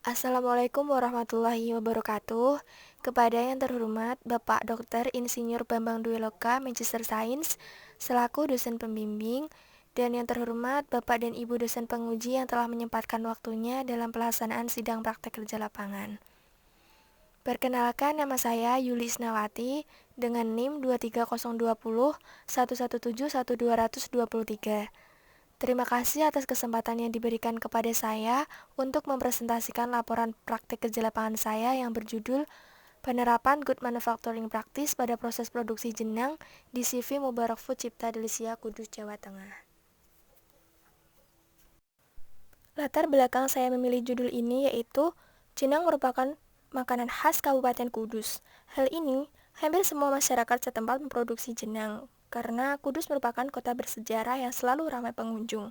Assalamualaikum warahmatullahi wabarakatuh. Kepada yang terhormat Bapak Dr. Insinyur Bambang Dwi Loka, Magister Sains, selaku dosen pembimbing, dan yang terhormat Bapak dan Ibu dosen penguji yang telah menyempatkan waktunya dalam pelaksanaan sidang praktek kerja lapangan. Perkenalkan, nama saya Yuli Isnawati dengan NIM 2302011711223. Terima kasih atas kesempatan yang diberikan kepada saya untuk mempresentasikan laporan praktik kerja lapangan saya yang berjudul Penerapan Good Manufacturing Practice pada proses produksi jenang di CV Mubarak Food Cipta Delisia Kudus, Jawa Tengah. Latar belakang saya memilih judul ini yaitu jenang merupakan makanan khas Kabupaten Kudus. Hal ini, hampir semua masyarakat setempat memproduksi jenang, karena Kudus merupakan kota bersejarah yang selalu ramai pengunjung.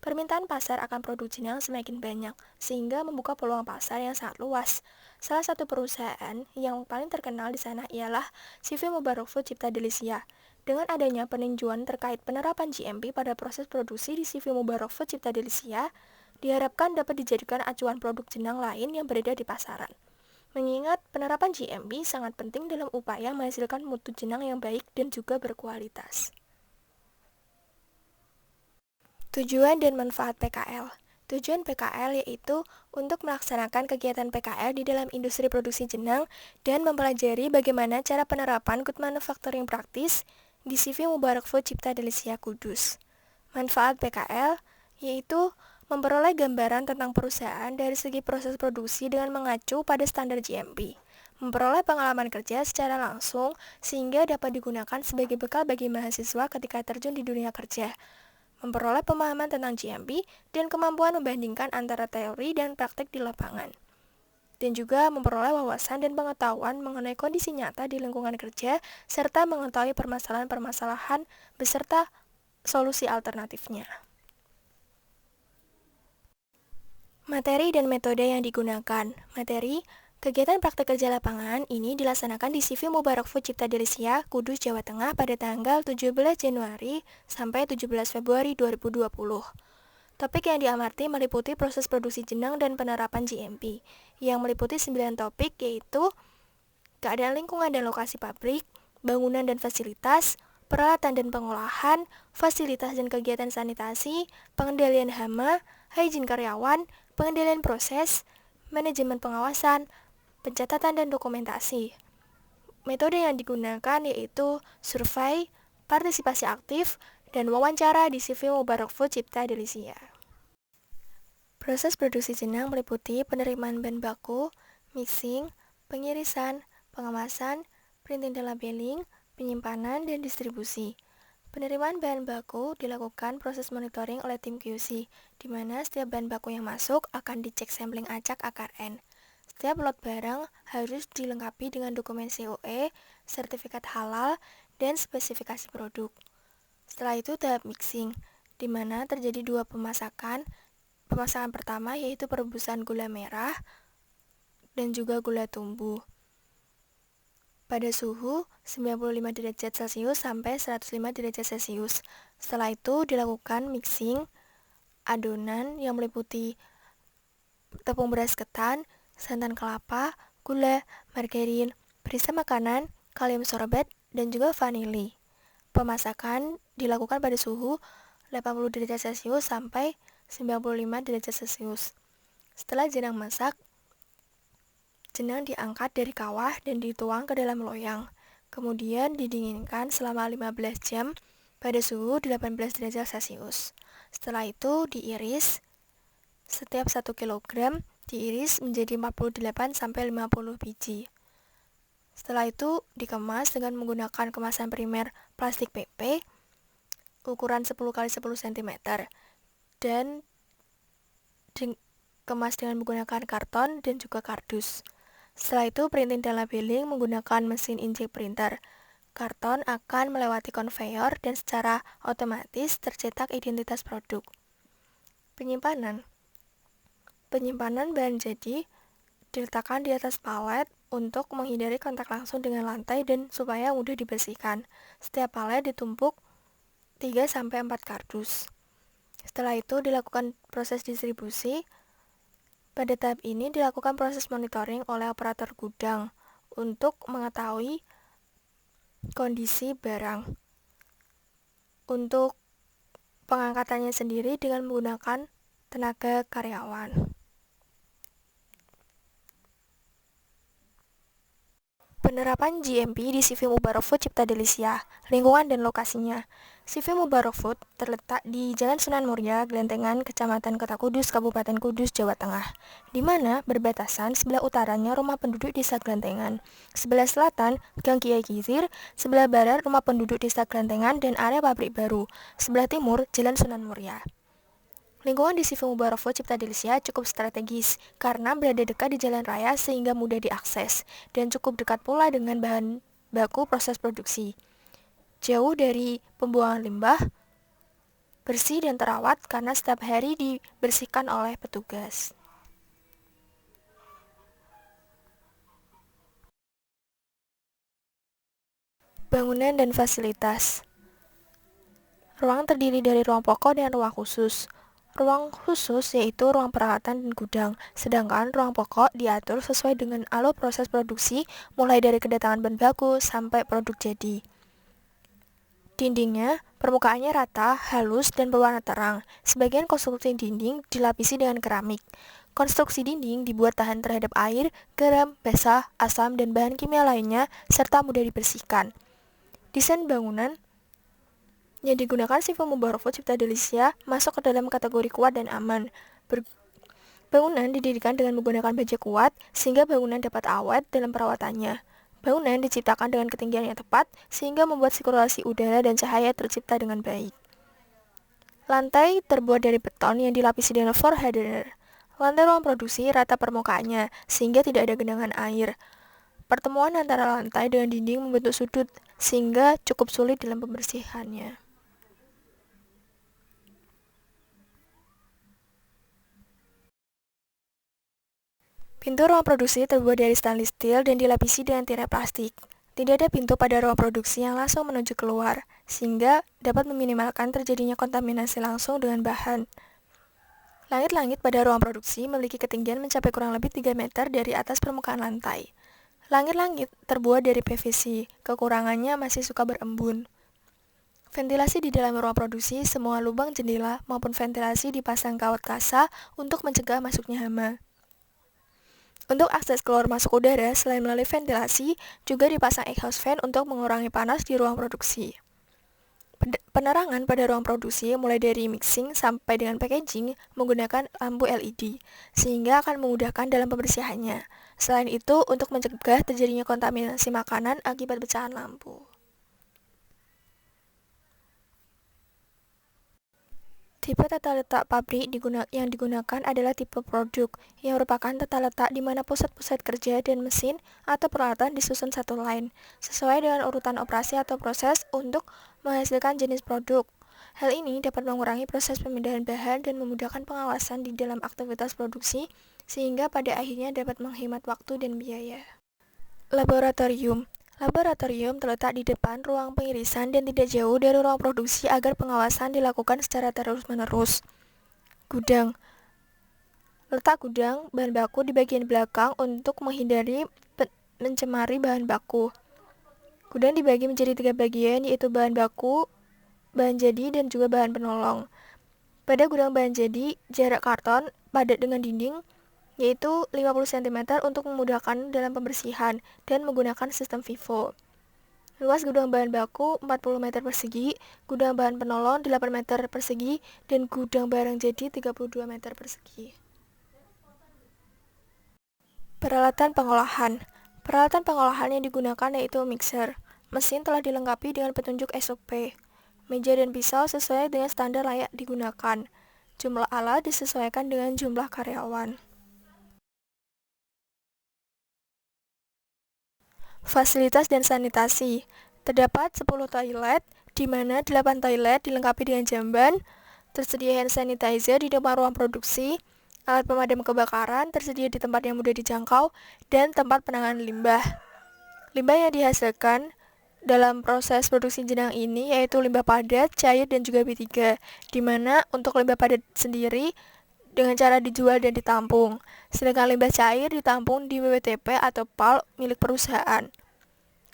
Permintaan pasar akan produk jenang semakin banyak, sehingga membuka peluang pasar yang sangat luas. Salah satu perusahaan yang paling terkenal di sana ialah CV Mubarak Food Cipta Delisia. Dengan adanya peninjauan terkait penerapan GMP pada proses produksi di CV Mubarak Food Cipta Delisia, diharapkan dapat dijadikan acuan produk jenang lain yang beredar di pasaran. Mengingat penerapan GMP sangat penting dalam upaya menghasilkan mutu jenang yang baik dan juga berkualitas. Tujuan dan manfaat PKL. Tujuan PKL yaitu untuk melaksanakan kegiatan PKL di dalam industri produksi jenang dan mempelajari bagaimana cara penerapan Good Manufacturing Practice di CV Mubarak Food Cipta Delisia Kudus. Manfaat PKL yaitu memperoleh gambaran tentang perusahaan dari segi proses produksi dengan mengacu pada standar GMP. Memperoleh pengalaman kerja secara langsung sehingga dapat digunakan sebagai bekal bagi mahasiswa ketika terjun di dunia kerja. Memperoleh pemahaman tentang GMP dan kemampuan membandingkan antara teori dan praktik di lapangan. Dan juga memperoleh wawasan dan pengetahuan mengenai kondisi nyata di lingkungan kerja, serta mengetahui permasalahan-permasalahan beserta solusi alternatifnya. Materi dan metode yang digunakan. Materi, kegiatan praktek kerja lapangan ini dilaksanakan di CV Mubarak Food Cipta Delisia, Kudus, Jawa Tengah pada tanggal 17 Januari sampai 17 Februari 2020. Topik yang diamati meliputi proses produksi jenang dan penerapan GMP, yang meliputi 9 topik yaitu keadaan lingkungan dan lokasi pabrik, bangunan dan fasilitas, peralatan dan pengolahan, fasilitas dan kegiatan sanitasi, pengendalian hama, hygiene karyawan, pengendalian proses, manajemen pengawasan, pencatatan dan dokumentasi. Metode yang digunakan yaitu survei, partisipasi aktif, dan wawancara di CV Mubarak Food Cipta Delisia. Proses produksi jenang meliputi penerimaan bahan baku, mixing, pengirisan, pengemasan, printing dan labeling, penyimpanan, dan distribusi. Penerimaan bahan baku dilakukan proses monitoring oleh tim QC, di mana setiap bahan baku yang masuk akan dicek sampling acak akar N. Setiap lot barang harus dilengkapi dengan dokumen COE, sertifikat halal, dan spesifikasi produk. Setelah itu tahap mixing, di mana terjadi dua pemasakan. Pemasakan pertama yaitu perebusan gula merah dan juga gula tumbuh pada suhu 95 derajat Celcius sampai 105 derajat Celcius. Setelah itu dilakukan mixing adonan yang meliputi tepung beras ketan, santan kelapa, gula, margarin, perisa makanan, kalium sorbet, dan juga vanili. Pemasakan dilakukan pada suhu 80 derajat Celcius sampai 95 derajat Celcius. Setelah jenang masak, jenang diangkat dari kawah dan dituang ke dalam loyang. Kemudian didinginkan selama 15 jam pada suhu 18 derajat Celcius. Setelah itu diiris. Setiap 1 kg diiris menjadi 48 sampai 50 biji. Setelah itu dikemas dengan menggunakan kemasan primer plastik PP ukuran 10 x 10 cm dan dikemas dengan menggunakan karton dan juga kardus. Setelah itu printing dan labeling menggunakan mesin inkjet printer. Karton akan melewati konveyor dan secara otomatis tercetak identitas produk. Penyimpanan bahan jadi diletakkan di atas palet untuk menghindari kontak langsung dengan lantai dan supaya mudah dibersihkan. Setiap palet ditumpuk 3-4 kardus. Setelah itu dilakukan proses distribusi Pada tahap ini dilakukan proses monitoring oleh operator gudang untuk mengetahui kondisi barang. Untuk pengangkatannya sendiri dengan menggunakan tenaga karyawan. Penerapan GMP di CV Mubarak Food Cipta Delisia, lingkungan dan lokasinya. CV Mubarak Food terletak di Jalan Sunan Muria, Glentengan, Kecamatan Kota Kudus, Kabupaten Kudus, Jawa Tengah, di mana berbatasan sebelah utaranya rumah penduduk Desa Glentengan, sebelah selatan Gang Kiai Kizir, sebelah barat rumah penduduk Desa Glentengan dan area pabrik baru, sebelah timur Jalan Sunan Muria. Lingkungan di CV Mubarak Food Cipta Delisia cukup strategis karena berada dekat di jalan raya sehingga mudah diakses dan cukup dekat pula dengan bahan baku proses produksi. Jauh dari pembuangan limbah, bersih dan terawat karena setiap hari dibersihkan oleh petugas. Bangunan dan fasilitas. Ruang terdiri dari ruang pokok dan ruang khusus. Ruang khusus yaitu ruang perawatan dan gudang, sedangkan ruang pokok diatur sesuai dengan alur proses produksi mulai dari kedatangan bahan baku sampai produk jadi. Dindingnya, permukaannya rata, halus, dan berwarna terang. Sebagian konstruksi dinding dilapisi dengan keramik. Konstruksi dinding dibuat tahan terhadap air, garam, basah, asam, dan bahan kimia lainnya, serta mudah dibersihkan. Desain bangunan yang digunakan CV Mubarak Food Cipta Delisia masuk ke dalam kategori kuat dan aman. Bangunan didirikan dengan menggunakan baja kuat sehingga bangunan dapat awet dalam perawatannya. Bangunan diciptakan dengan ketinggian yang tepat sehingga membuat sirkulasi udara dan cahaya tercipta dengan baik. Lantai terbuat dari beton yang dilapisi dengan floor hardener. Lantai ruang produksi rata permukaannya sehingga tidak ada genangan air. Pertemuan antara lantai dengan dinding membentuk sudut sehingga cukup sulit dalam pembersihannya. Pintu ruang produksi terbuat dari stainless steel dan dilapisi dengan tirai plastik. Tidak ada pintu pada ruang produksi yang langsung menuju keluar, sehingga dapat meminimalkan terjadinya kontaminasi langsung dengan bahan. Langit-langit pada ruang produksi memiliki ketinggian mencapai kurang lebih 3 meter dari atas permukaan lantai. Langit-langit terbuat dari PVC, kekurangannya masih suka berembun. Ventilasi di dalam ruang produksi, semua lubang jendela maupun ventilasi dipasang kawat kasa untuk mencegah masuknya hama. Untuk akses keluar masuk udara, selain melalui ventilasi, juga dipasang exhaust fan untuk mengurangi panas di ruang produksi. Penerangan pada ruang produksi mulai dari mixing sampai dengan packaging menggunakan lampu LED, sehingga akan memudahkan dalam pembersihannya. Selain itu, untuk mencegah terjadinya kontaminasi makanan akibat pecahan lampu. Tipe tata letak pabrik yang digunakan adalah tipe produk, yang merupakan tata letak di mana pusat-pusat kerja dan mesin atau peralatan disusun satu line, sesuai dengan urutan operasi atau proses untuk menghasilkan jenis produk. Hal ini dapat mengurangi proses pemindahan bahan dan memudahkan pengawasan di dalam aktivitas produksi, sehingga pada akhirnya dapat menghemat waktu dan biaya. Laboratorium. Laboratorium terletak di depan ruang pengirisan dan tidak jauh dari ruang produksi agar pengawasan dilakukan secara terus-menerus. Gudang. Letak gudang bahan baku di bagian belakang untuk menghindari mencemari bahan baku. Gudang dibagi menjadi 3 bagian, yaitu bahan baku, bahan jadi, dan juga bahan penolong. Pada gudang bahan jadi, jarak karton padat dengan dinding yaitu 50 cm untuk memudahkan dalam pembersihan dan menggunakan sistem FIFO. Luas gudang bahan baku 40 meter persegi, gudang bahan penolong 8 meter persegi, dan gudang barang jadi 32 meter persegi. Peralatan pengolahan. Peralatan pengolahan yang digunakan yaitu mixer. Mesin telah dilengkapi dengan petunjuk SOP. Meja dan pisau sesuai dengan standar layak digunakan. Jumlah alat disesuaikan dengan jumlah karyawan. Fasilitas dan sanitasi. Terdapat 10 toilet, di mana 8 toilet dilengkapi dengan jamban, tersedia hand sanitizer di depan ruang produksi, alat pemadam kebakaran tersedia di tempat yang mudah dijangkau, dan tempat penanganan limbah. Limbah yang dihasilkan dalam proses produksi jenang ini yaitu limbah padat, cair, dan juga B3, di mana untuk limbah padat sendiri dengan cara dijual dan ditampung, sedangkan limbah cair ditampung di WWTP atau pulp milik perusahaan.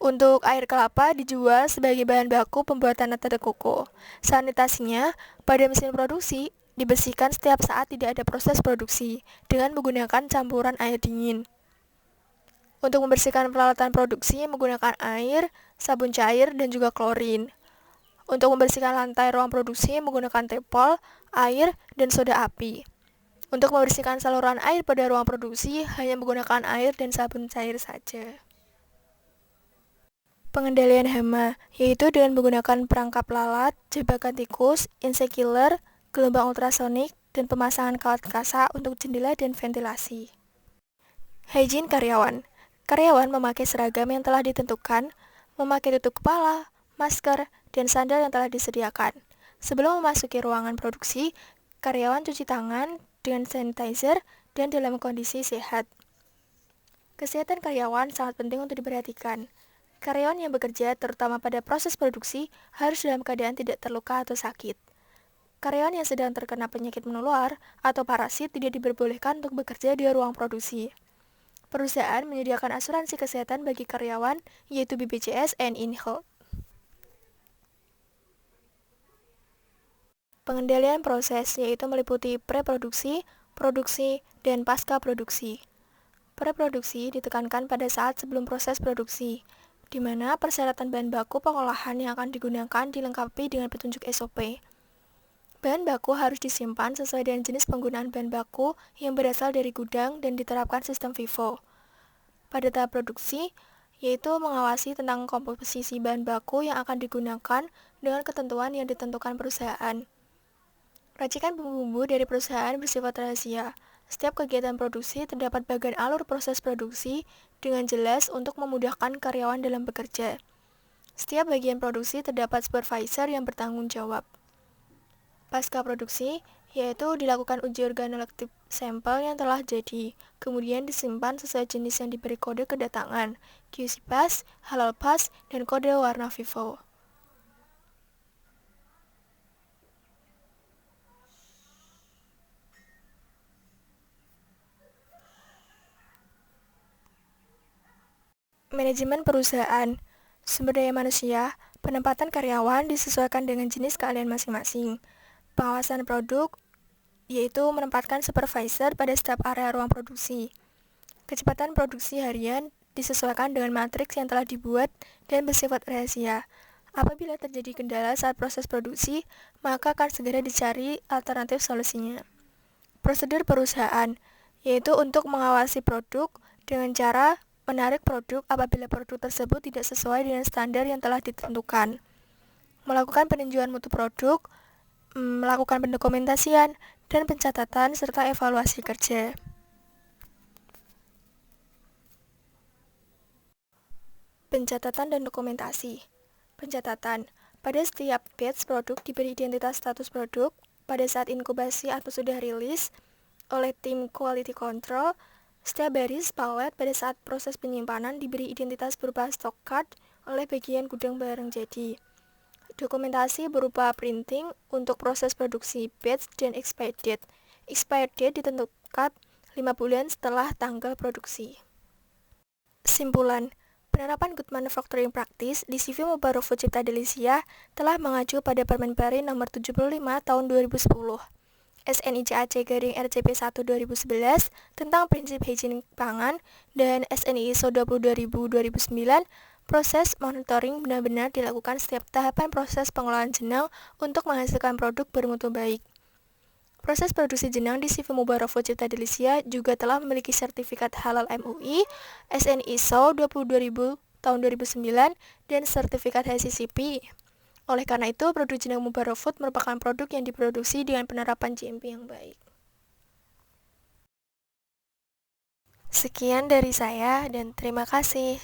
Untuk air kelapa dijual sebagai bahan baku pembuatan nata de coco. Sanitasinya, pada mesin produksi, dibersihkan setiap saat tidak ada proses produksi, dengan menggunakan campuran air dingin. Untuk membersihkan peralatan produksi menggunakan air, sabun cair, dan juga klorin. Untuk membersihkan lantai ruang produksi menggunakan tepol, air, dan soda api. Untuk membersihkan saluran air pada ruang produksi hanya menggunakan air dan sabun cair saja. Pengendalian hama, yaitu dengan menggunakan perangkap lalat, jebakan tikus, insect killer, gelombang ultrasonik, dan pemasangan kawat kasa untuk jendela dan ventilasi. Hygiene karyawan. Karyawan memakai seragam yang telah ditentukan, memakai tutup kepala, masker, dan sandal yang telah disediakan. Sebelum memasuki ruangan produksi, karyawan cuci tangan dengan sanitizer dan dalam kondisi sehat. Kesehatan karyawan sangat penting untuk diperhatikan. Karyawan yang bekerja, terutama pada proses produksi, harus dalam keadaan tidak terluka atau sakit. Karyawan yang sedang terkena penyakit menular atau parasit tidak diperbolehkan untuk bekerja di ruang produksi. Perusahaan menyediakan asuransi kesehatan bagi karyawan, yaitu BPJS and InHealth. Pengendalian proses, yaitu meliputi preproduksi, produksi, dan pasca produksi. Preproduksi ditekankan pada saat sebelum proses produksi, di mana persyaratan bahan baku pengolahan yang akan digunakan dilengkapi dengan petunjuk SOP. Bahan baku harus disimpan sesuai dengan jenis penggunaan bahan baku yang berasal dari gudang dan diterapkan sistem FIFO. Pada tahap produksi, yaitu mengawasi tentang komposisi bahan baku yang akan digunakan dengan ketentuan yang ditentukan perusahaan. Racikan bumbu-bumbu dari perusahaan bersifat rahasia. Setiap kegiatan produksi terdapat bagian alur proses produksi dengan jelas untuk memudahkan karyawan dalam bekerja. Setiap bagian produksi terdapat supervisor yang bertanggung jawab. Pasca produksi, yaitu dilakukan uji organoleptik sampel yang telah jadi, kemudian disimpan sesuai jenis yang diberi kode kedatangan, QC Pass, Halal Pass, dan kode warna FIFO. Manajemen perusahaan, sumber daya manusia, penempatan karyawan disesuaikan dengan jenis keahlian masing-masing. Pengawasan produk, yaitu menempatkan supervisor pada setiap area ruang produksi. Kecepatan produksi harian disesuaikan dengan matriks yang telah dibuat dan bersifat rahasia. Apabila terjadi kendala saat proses produksi, maka akan segera dicari alternatif solusinya. Prosedur perusahaan, yaitu untuk mengawasi produk dengan cara menarik produk apabila produk tersebut tidak sesuai dengan standar yang telah ditentukan. Melakukan peninjauan mutu produk, melakukan pendokumentasian, dan pencatatan serta evaluasi kerja. Pencatatan dan dokumentasi. Pencatatan. Pada setiap batch produk diberi identitas status produk pada saat inkubasi atau sudah rilis oleh tim quality control. Setiap baris palet pada saat proses penyimpanan diberi identitas berupa stock card oleh bagian gudang barang jadi. Dokumentasi berupa printing untuk proses produksi batch dan expired date. Expired date ditentukan 5 bulan setelah tanggal produksi. Simpulan, penerapan Good Manufacturing Practice di CV Mubarak Food Cipta Delisia telah mengacu pada Permen Pari nomor 75 tahun 2010. SNI-CAC/RCP 1 2011 tentang prinsip hygiene pangan dan SNI ISO 20000/2009 proses monitoring benar-benar dilakukan setiap tahapan proses pengolahan jenang untuk menghasilkan produk bermutu baik. Proses produksi jenang di CV Mubarak Food Cipta Delisia juga telah memiliki sertifikat halal MUI, SNI ISO 20000 tahun 2009 dan sertifikat HACCP. Oleh karena itu, produk jenang Mubarak Food merupakan produk yang diproduksi dengan penerapan GMP yang baik. Sekian dari saya dan terima kasih.